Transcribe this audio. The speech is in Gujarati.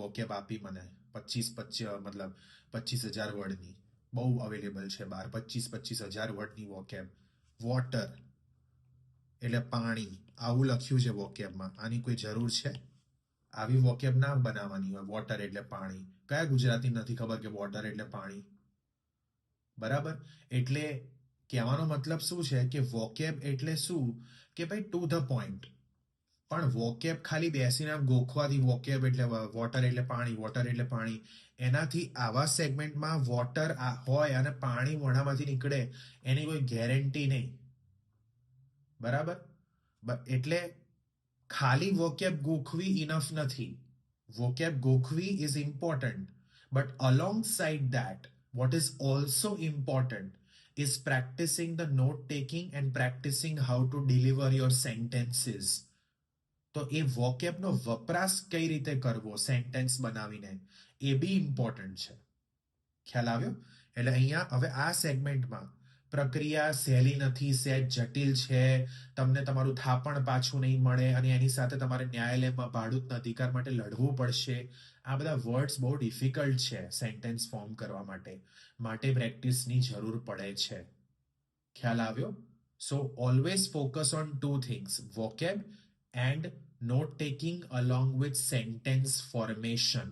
વોકેબ આપી મને 25 મતલબ 25,000 વર્ડની, બહુ અવેલેબલ છે બહાર 25,000 વર્ડની વોકેબ. વોટર એટલે પાણી, આવું લખ્યું છે વોકેબમાં. આની કોઈ જરૂર છે? આવી વોકેબ ના બનાવવાની હોય. વોટર એટલે પાણી, કયા ગુજરાતી નથી ખબર કે વોટર એટલે પાણી? બરાબર. એટલે કહેવાનો મતલબ શું છે કે વોકેબ એટલે શું કે ભાઈ ટુ ધ પોઈન્ટ. પણ વોકેબ ખાલી બેસીને આમ ગોખવાથી વોકેબ એટલે વોટર એટલે પાણી, વોટર એટલે પાણી, એનાથી આવા સેગમેન્ટમાં વોટર હોય અને પાણી મોઢામાંથી નીકળે એની કોઈ ગેરંટી નહીં. બરાબર. એટલે ખાલી વોકેબ ગોખવી ઇનફ નથી. વોકેબ ગોખવી is important, but alongside that, what is also important is practicing the note taking and practicing how to deliver your sentences. તો એ વોકેબનો વપરાશ કઈ રીતે કરવો સેન્ટેન્સ બનાવીને, એ બી ઇમ્પોર્ટન્ટ છે. ખ્યાલ આવ્યો? એટલે અહીંયા હવે આ સેગમેન્ટમાં પ્રક્રિયા સહેલી નથી, સહેજ જટિલ છે, તમને તમારું થાપણ પાછું નહીં મળે અને એની સાથે તમારે ન્યાયાલયમાં ભાડૂતના અધિકાર માટે લડવું પડશે. આ બધા વર્ડ્સ બહુ ડિફિકલ્ટ છે સેન્ટેન્સ ફોર્મ કરવા માટે પ્રેક્ટિસની જરૂર પડે છે. ખ્યાલ આવ્યો? So always focus on two things, vocab and note taking along with sentence formation.